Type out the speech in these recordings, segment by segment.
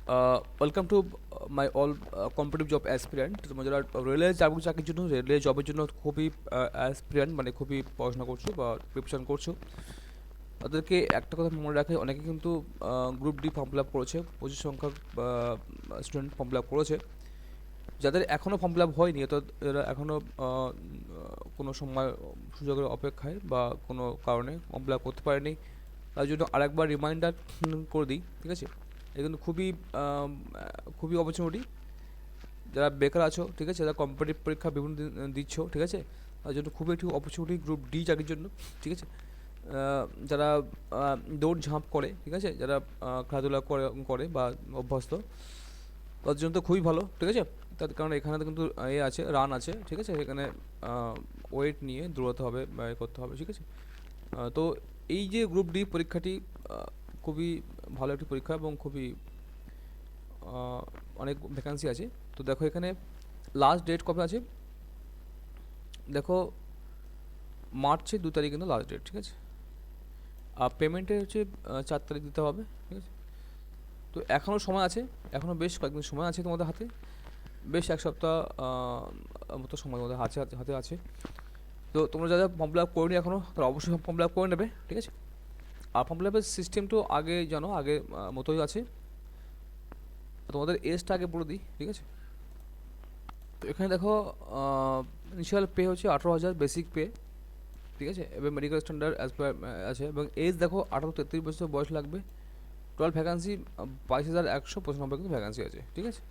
Welcome to my all competitive job aspirant. তোমরা যারা রেলের চাকরির জন্য, রেলের জবের জন্য খুবই অ্যাসপিরেন্ট মানে খুবই পড়াশোনা করছো বা প্রিপারেশন করছো, তাদেরকে একটা কথা মনে রাখে, অনেকে কিন্তু group D form fill up করেছে, প্রচুর সংখ্যক স্টুডেন্ট ফর্ম ফিল আপ করেছে। যাদের এখনও ফর্ম ফিল আপ হয়নি, অর্থাৎ এরা এখনও কোনো সময় সুযোগের অপেক্ষায় বা কোনো কারণে ফর্ম ফিল আপ করতে পারেনি, তার জন্য আরেকবার রিমাইন্ডার করে দিই, ঠিক আছে? এটা কিন্তু খুবই অপরচুনিটি। যারা বেকার আছো, ঠিক আছে, যারা কম্পিটিটিভ পরীক্ষা বিভিন্ন দিচ্ছ, ঠিক আছে, তার জন্য খুবই একটি অপরচুনিটি গ্রুপ ডি চাকরির জন্য, ঠিক আছে। যারা দৌড় ঝাঁপ করে, ঠিক আছে, যারা খেলাধুলা করে বা অভ্যস্ত, তার জন্য তো খুবই ভালো, ঠিক আছে। তার কারণ এখানে তো কিন্তু আছে, রান আছে, ঠিক আছে, এখানে ওয়েট নিয়ে দৌড়াতে হবে বা করতে হবে, ঠিক আছে। তো এই যে গ্রুপ ডি পরীক্ষাটি খুবই ভালো একটি পরীক্ষা এবং খুবই অনেক ভ্যাকান্সি আছে। তো দেখো এখানে লাস্ট ডেট কবে আছে, দেখো মার্চের 2 তারিখ কিন্তু লাস্ট ডেট, ঠিক আছে। আর পেমেন্টে হচ্ছে 4 তারিখ দিতে হবে, ঠিক আছে। তো এখনও সময় আছে, এখনও বেশ কয়েকদিন সময় আছে তোমাদের হাতে, বেশ এক সপ্তাহ মতো সময় তোমাদের হাতে আছে। তো তোমরা যারা ফর্ম ফিল আপ করোনি এখনও, তারা অবশ্যই ফর্ম ফিল আপ করে নেবে, ঠিক আছে। আর ফর্ম ফিল আপের সিস্টেমটাও আগে জানো, আগে মতোই আছে। তোমাদের এজটা আগে বলে দিই, ঠিক আছে। তো এখানে দেখো ইনিশিয়াল পে হচ্ছে 18,000 বেসিক পে, ঠিক আছে, এবং মেডিকেল স্ট্যান্ডার্ড অ্যাজ পার আছে, এবং এজ দেখো 18-33 বছর বয়স লাগবে। টোটাল ভ্যাকান্সি 22,195 কিন্তু ভ্যাকান্সি আছে, ঠিক আছে।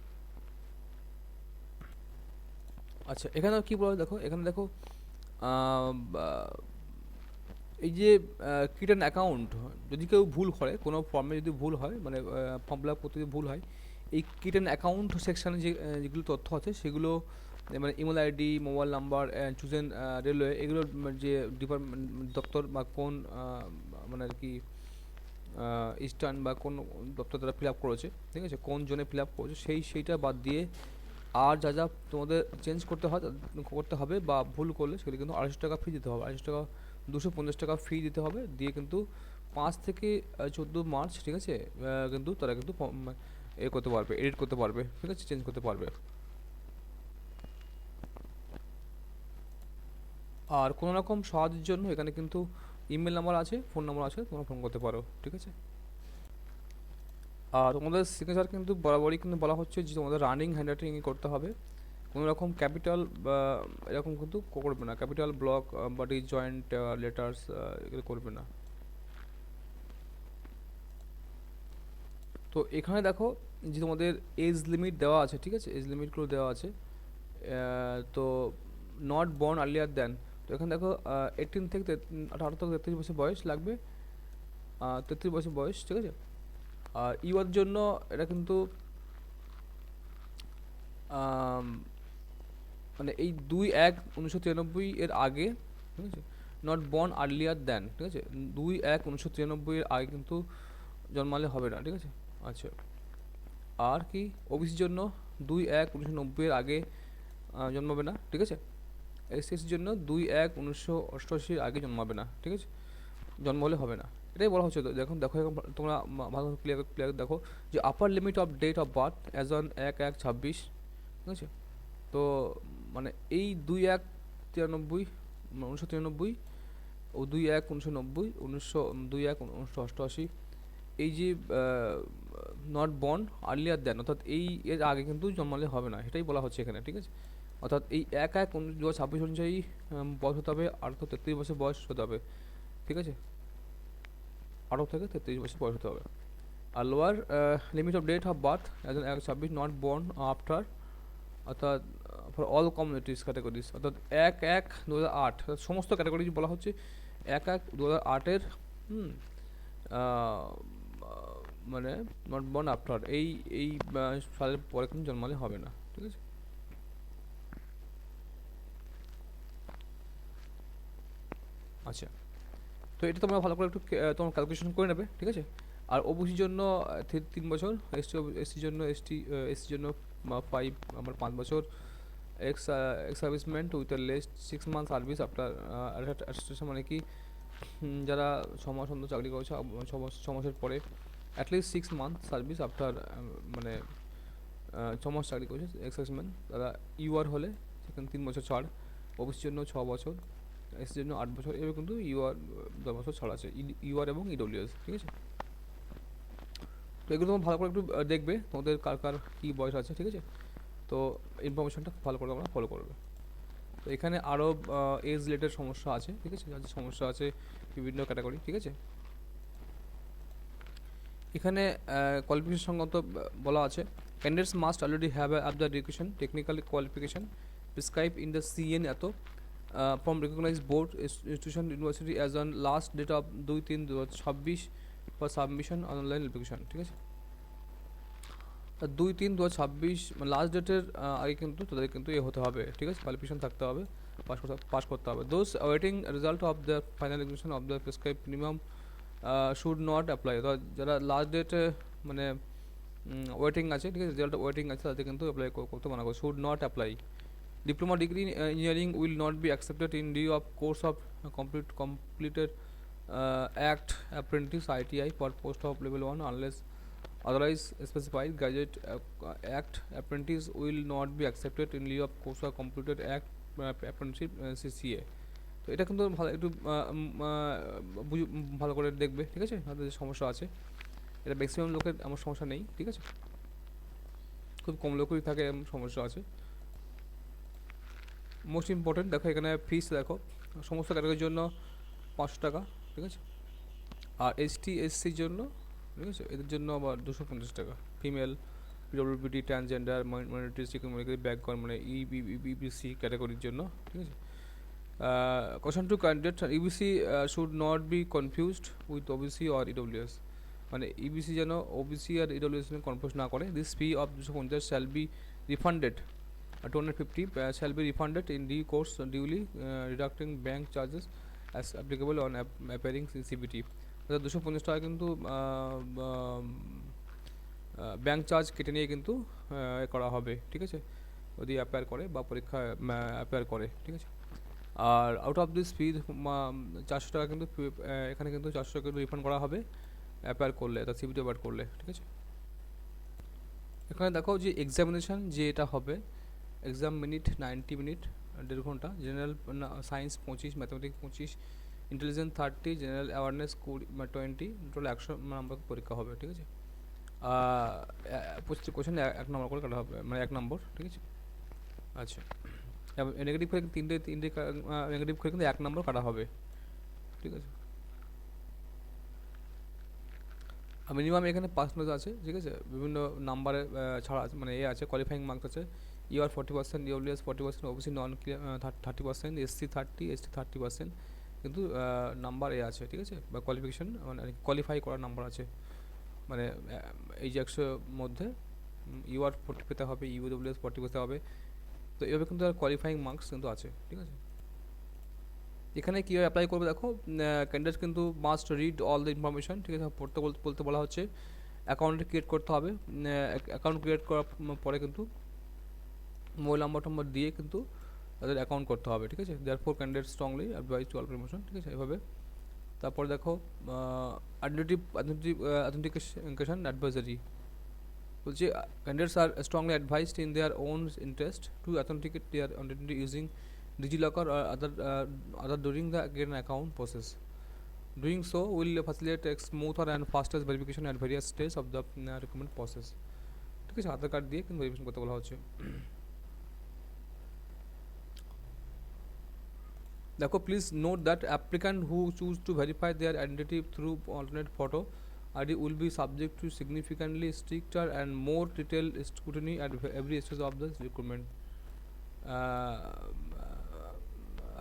আচ্ছা, এখানে কী বলা দেখো, এখানে দেখো এই যে ক্রিয়েট অ্যান অ্যাকাউন্ট, যদি কেউ ভুল করে, কোনো ফর্মে যদি ভুল হয়, মানে ফর্ম ফিল আপ করতে যদি ভুল হয়, এই ক্রিয়েট অ্যান অ্যাকাউন্ট সেকশানে যেগুলো তথ্য আছে সেগুলো, মানে email ID, mobile number, chosen railway, এগুলোর যে ডিপার্টমেন্ট দপ্তর বা কোন মানে আর কি ইস্টার্ন বা কোন দপ্তর তারা ফিল আপ করেছে, ঠিক আছে, কোন জোনে ফিল আপ করেছে, সেইটা বাদ দিয়ে আর যা যা তোমাদের চেঞ্জ করতে হবে বা ভুল করলে সেগুলো কিন্তু 250 টাকা ফি দিতে হবে, 250 টাকা, 250 টাকা ফি দিতে হবে, দিয়ে কিন্তু 5 থেকে 14 মার্চ, ঠিক আছে, কিন্তু তারা কিন্তু করতে পারবে, এডিট করতে পারবে, ঠিক আছে, চেঞ্জ করতে পারবে। আর কোনো রকম সাহায্যের জন্য এখানে কিন্তু ইমেল নাম্বার আছে, ফোন নাম্বার আছে, তোমরা ফোন করতে পারো, ঠিক আছে। আর তোমাদের সিগনেচার কিন্তু বরাবরই কিন্তু বলা হচ্ছে যে তোমাদের রানিং হ্যান্ডরাইটিং করতে হবে, কোনো রকম ক্যাপিটাল বা এরকম কিন্তু করবে না, ক্যাপিটাল ব্লক বা জয়েন্ট লেটার্স এগুলো করবে না। তো এখানে দেখো যে তোমাদের এজ লিমিট দেওয়া আছে, ঠিক আছে, এজ লিমিটগুলো দেওয়া আছে। তো নট বর্ন আর্লিয়ার দেন, তো এখানে দেখো 18 থেকে 18 থেকে 33 বছর বয়স লাগবে, 33 বছর বয়স, ঠিক আছে। আর ইউর জন্য এটা কিন্তু মানে এই 2-1-1993 এর আগে, ঠিক আছে, নট বর্ন আর্লিয়ার দেন, ঠিক আছে, 2-1-1993 এর আগে কিন্তু জন্মালে হবে না, ঠিক আছে। আচ্ছা, আর কি ওবিসির জন্য 2-1-1990 এর আগে জন্মাবে না, ঠিক আছে। এসসির জন্য 2-1-1988 আগে জন্মাবে না, ঠিক আছে, জন্ম হলে হবে না, এটাই বলা হচ্ছে। তো দেখো দেখো এখন তোমরা ভালো ক্লিয়ার দেখো যে upper limit of date of birth as on 1-1-26, ঠিক আছে। তো মানে এই 2-1-93, 1993 ও 2-1-1990, 2-1-1988, এই যে নট বর্ন আর্লিয়ার দেন, অর্থাৎ এই এর আগে কিন্তু জন্মালে হবে না, এটাই বলা হচ্ছে এখানে, ঠিক আছে। অর্থাৎ এই 1-1-2026 অনুযায়ী বয়স হতে হবে 18-33 বছর বয়স হতে হবে, ঠিক আছে, 18 থেকে 33 বছর বয়স হতে হবে। আর lower limit of date of birth as on 1-26 not born after, অর্থাৎ ফর অল কমিউনিটিস ক্যাটাগরিজ, অর্থাৎ 1-1-2008, সমস্ত ক্যাটাগরি বলা হচ্ছে 1-1-2008-এর মানে নট বর্ন আফটার এই সালের পরে কিন্তু জন্মালে হবে না, ঠিক আছে। আচ্ছা, তো এটা তোমরা ভালো করে একটু তোমার ক্যালকুলেশন করে নেবে, ঠিক আছে। আর ওবিসির জন্য 3 বছর, এসটির জন্য এসটির জন্য 5 বছর, ex ex servicemen with least 6 month service after administration, মানে কি যারা 6 মাস অন্তর চাকরি করেছে, 6 মাসের পরে অ্যাটলিস্ট 6 মান্থ সার্ভিস আফটার, মানে 6 মাস চাকরি করেছে এক্সার্ভিসম্যান তারা। ইউআর হলে সেখানে 3 বছর ছাড়, ওবিসির জন্য 6 বছর, এসির জন্য 8 বছর, এবার কিন্তু ইউআর 10 বছর ছাড় আছে, ইউআর এবং ইডব্লিউএস, ঠিক আছে। তো এগুলো তোমরা ভালো করে একটু দেখবে তোমাদের কার কার কী বয়স আছে, ঠিক আছে। তো ইনফরমেশনটা ভালো করে তোমরা ফলো করবে। তো এখানে আরও এজ রিলেটেড সমস্যা আছে, ঠিক আছে, যাদের সমস্যা আছে বিভিন্ন ক্যাটাগরি, ঠিক আছে। এখানে কোয়ালিফিকেশন সঙ্গত বলা আছে, candidates must already have app the education technical qualification prescribe in the CEN এত from recognise board institution university as on last date of 2/3/2026 for submission online application, ঠিক আছে। 2/3/2026 মানে লাস্ট ডেটের আগে কিন্তু তাদের কিন্তু এ হতে হবে, ঠিক আছে, কোয়ালিফিকেশন থাকতে হবে, পাস করতে হবে। Those waiting result of the final examination of the prescribe minimum should not apply. তো যারা লাস্ট ডেটে মানে ওয়েটিং আছে, ঠিক আছে, রেজাল্ট ওয়েটিং আছে, তাদের কিন্তু অ্যাপ্লাই করতে মানা করে, should not apply. Diploma degree engineering will not be accepted in due of course of completed act apprentice ITI for post of level 1 unless otherwise specified. Graduate act apprentice will not be accepted in lieu of course of completed act apprenticeship CCA. তো এটা কিন্তু ভালো একটু ভালো করে দেখবে, ঠিক আছে, তাদের যে সমস্যা আছে। এটা ম্যাক্সিমাম লোকের আমার সমস্যা নেই, ঠিক আছে, খুব কম লোকই থাকে এরকম সমস্যা আছে। মোস্ট ইম্পর্টেন্ট দেখো এখানে ফিস দেখো, সমস্ত ক্যাটাগরির জন্য 500 টাকা, ঠিক আছে। আর এসটি এসসির জন্য, ঠিক আছে, এদের জন্য আবার 250 টাকা। ফিমেল, পিডব্লিউবিডি, ট্রান্সজেন্ডার, মাইনরিটিস, ইকোনমিক্যালি ব্যাকগ্রাউন্ড মানে ইবিসি ক্যাটাগরির জন্য, ঠিক আছে। Question to candidate, EBC should not be confused with OBC or EWS, মানে ইবিসি যেন ওবিসি আর ইডব্লিউএস কনফিউজ না করে। This fee of 250 shall be refunded, 250 shall be refunded in due course duly deducting bank charges as applicable on appearing CBT। অর্থাৎ 250 টাকা কিন্তু bank charge কেটে নিয়ে কিন্তু করা হবে, ঠিক আছে, যদি অ্যাপেয়ার করে বা পরীক্ষায় অ্যাপেয়ার করে, ঠিক আছে। আর আউট অফ দিস ফি 400 টাকা কিন্তু এখানে কিন্তু 400 টাকা কিন্তু রিফান্ড করা হবে অ্যাপেয়ার করলে, অর্থাৎ সিবিটি অ্যাপেয়ার করলে, ঠিক আছে। এখানে দেখো যে এক্সামিনেশান যে এটা হবে, এক্সাম মিনিট 90 মিনিট, 1.5 ঘন্টা। General science 25, mathematics 25, intelligence 30, general awareness 20, total 100 number পরীক্ষা হবে, ঠিক আছে। 25টি কোশ্চেন 1 নম্বর করে কাটা হবে, মানে 1 নম্বর, ঠিক আছে। আচ্ছা, নেগেটিভ করে তিনটে নেগেটিভ করে কিন্তু 1 নম্বর কাটা হবে, ঠিক আছে। মিনিমাম এখানে পার্সেন্টেজ আছে, ঠিক আছে, বিভিন্ন নাম্বারে ছাড়া আছে, মানে আছে কোয়ালিফাইং মার্কস আছে। UR 40%, EWS 40%, OBC non 30%, SC 30, ST 30%, কিন্তু নাম্বার আছে, ঠিক আছে, বা কোয়ালিফিকেশন মানে কোয়ালিফাই করার নাম্বার আছে, মানে এই যে 100 মধ্যে ইউআর 40 পেতে হবে, ইউডব্লিউএস 40 পেতে হবে। তো এভাবে কিন্তু কোয়ালিফাইং মার্কস কিন্তু আছে, ঠিক আছে। এখানে কীভাবে অ্যাপ্লাই করবে দেখো, ক্যান্ডিডেট কিন্তু must read all the information, ঠিক আছে, বলতে বলা হচ্ছে। অ্যাকাউন্ট ক্রিয়েট করতে হবে, অ্যাকাউন্ট ক্রিয়েট করার পরে কিন্তু মোবাইল নাম্বার দিয়ে কিন্তু তাদের অ্যাকাউন্ট করতে হবে, ঠিক আছে। Therefore candidate strongly advise to all promotion, ঠিক আছে, এভাবে। তারপরে দেখো অথেন্টিকেশন অ্যাডভাইজারি বলছে, candidates are strongly advised in their own interest to authenticate their identity using DigiLocker or other during the get an account process. Doing so will facilitate a smoother and faster verification at various stages of the recommend process, ঠিক আছে। আধার card দিয়ে কিন্তু verification করতে বলা হচ্ছে। দেখো, please note that applicant who choose to verify their identity through alternate photo ID will be subject to significantly stricter and more detailed scrutiny at every stage of the recruitment.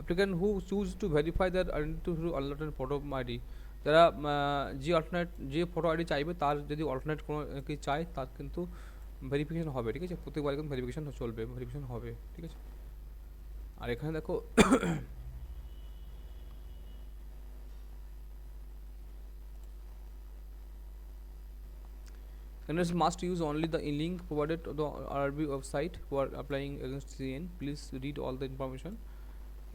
Applicant who choose to verify their identity through alternate photo ID, যারা যে photo ID চাইবে তার যদি alternate কোনো কি চায় তার কিন্তু ভেরিফিকেশন হবে, ঠিক আছে, প্রত্যেকবার কিন্তু ভেরিফিকেশন চলবে, ভেরিফিকেশন হবে, ঠিক আছে। আর এখানে দেখো candidates must use only the link provided to the RRB website who are applying against CN. Please read all the information.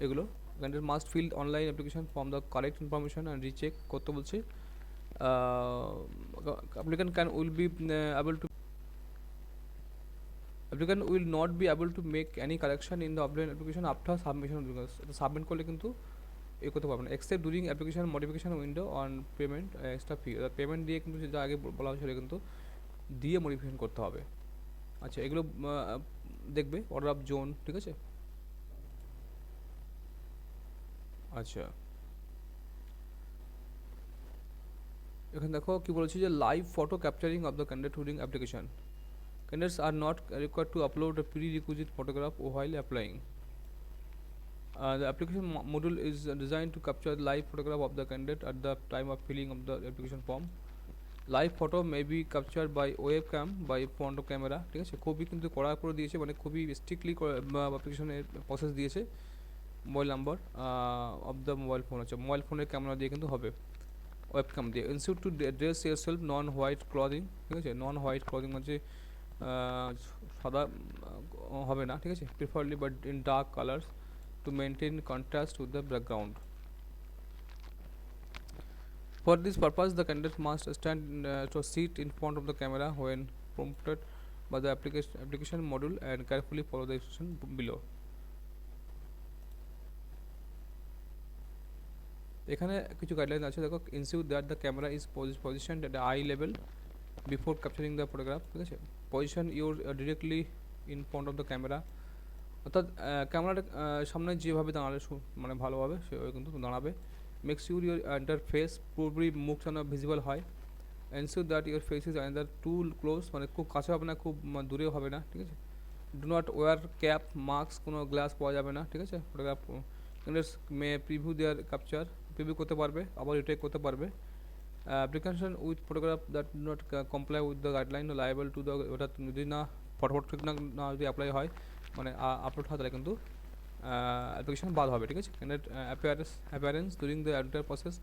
এগুলো candidate must fill online application form the correct information and recheck করতে বলছে। applicant can will be able to applicant will not be able to make any correction in the offline application after submission, because submit করলে কিন্তু এ করতে পারবে না, except during application modification window on payment extra fee, payment দিয়ে কিন্তু যেটা আগে বলা হয়েছিল কিন্তু দিয়ে মডিফিকেশন করতে হবে। আচ্ছা, এগুলো দেখবে অর্ডার অফ জোন, ঠিক আছে। আচ্ছা, এখানে দেখো কি বলেছি যে live photo capturing of the candidate during application, candidates are not required to upload a prerequisite photograph while applying. The application module is designed to capture live photograph of the candidate at the time of filling of the application form. Live photo may be captured by webcam by front of camera, ঠিক আছে। খুবই কিন্তু কড়া করে দিয়েছে, মানে খুবই strictly অ্যাপ্লিকেশনের প্রসেস দিয়েছে। Mobile number of the mobile phone, আছে মোবাইল ফোনের ক্যামেরা দিয়ে কিন্তু হবে, ওয়েবক্যাম দিয়ে। ইনস্টিটিউট টু ড্রেস ইয়ার সেলফ নন হোয়াইট ক্লদিং, ঠিক আছে। নন হোয়াইট ক্লদিং হচ্ছে সাদা হবে না, ঠিক আছে, preferably but in dark colours to maintain contrast with the background. For this purpose the candidate must stand to sit in front of the camera when prompted by the application module and carefully follow the instruction below. এখানে কিছু guideline আছে, দেখো। Ensure that the camera is positioned at the eye level before capturing the photograph, ঠিক আছে। Position your directly in front of the camera, অর্থাৎ ক্যামেরাটা সামনে যেভাবে দাঁড়ালে মানে ভালোভাবে সেভাবে কিন্তু দাঁড়াবে। মেক শিওর ইউর ইন্টারফেস পুরোপুরি মুখ যেন ভিজিবল হয়। Ensure that your face is either too close, মানে খুব কাছে হবে না, খুব দূরেও হবে না, ঠিক আছে। Do not wear cap, mask, কোনো গ্লাস পাওয়া যাবে না, ঠিক আছে। Photograph may preview their capture, preview করতে পারবে, আবার রিটেক করতে পারবে। Application with photograph that do not comply with the guideline liable to the, ওটা যদি না ফটো ঠিক না যদি অ্যাপ্লাই হয়, মানে আপলোড হয়, তাহলে কিন্তু অ্যাপ্লিকেশন বাদ হবে, ঠিক আছে। Appearance during the enter process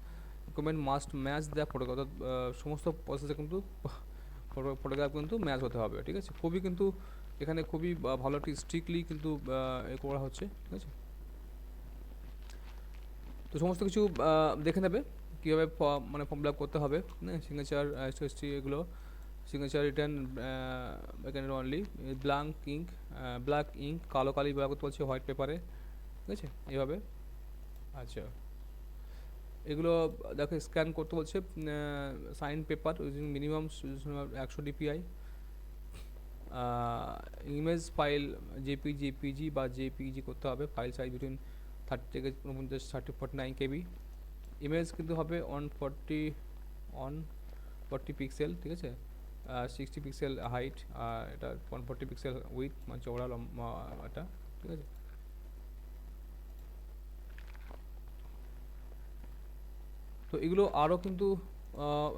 document must match the photograph, অর্থাৎ সমস্ত প্রসেসে কিন্তু ফটোগ্রাফ কিন্তু ম্যাচ হতে হবে, ঠিক আছে। খুবই কিন্তু এখানে খুবই ভালো একটি স্ট্রিক্টলি কিন্তু এ করা হচ্ছে, ঠিক আছে। তো সমস্ত কিছু দেখে নেবে কীভাবে মানে ফর্ম ফিল আপ করতে হবে, সিগনেচার এসটি এগুলো, সিগনেচার রিটার্ন এখানে অনলি ব্ল্যাক ইঙ্ক, কালো কালি ব্যবহার করতে বলছে হোয়াইট পেপারে, ঠিক আছে, এইভাবে। আচ্ছা, এগুলো দেখো স্ক্যান করতে বলছে sign paper using minimum 100 DPI, image file JPG বা জেপিজি করতে হবে, ফাইল সাইজ বিটুইন 30 থেকে 49 KB। ইমেজ কিন্তু হবে 140 পিক্সেল, ঠিক আছে। 60 পিক্সেল হাইট, আর এটা 140 পিক্সেল উইথ, মানে চওড়া লম্বা এটা, ঠিক আছে। তো এগুলো আরও কিন্তু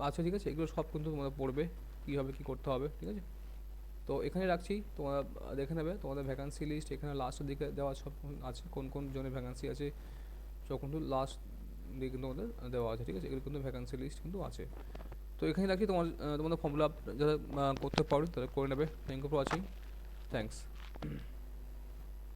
আছে, ঠিক আছে। এগুলো সব কিন্তু তোমরা পড়বে কীভাবে কী করতে হবে, ঠিক আছে। তো এখানে রাখছি, তোমরা দেখে নেবে তোমাদের ভ্যাকান্সি লিস্ট এখানে লাস্টের দিকে দেওয়া সব আছে, কোন কোন জনের ভ্যাকান্সি আছে সব কিন্তু লাস্ট দিকে কিন্তু তোমাদের দেওয়া আছে, ঠিক আছে। এগুলো কিন্তু ভ্যাকান্সি লিস্ট কিন্তু আছে। তো এখানে রাখছি, তোমাদের ফর্ম ফিল আপ যারা করতে পারো তারা করে নেবে। Thank you for watching, thanks.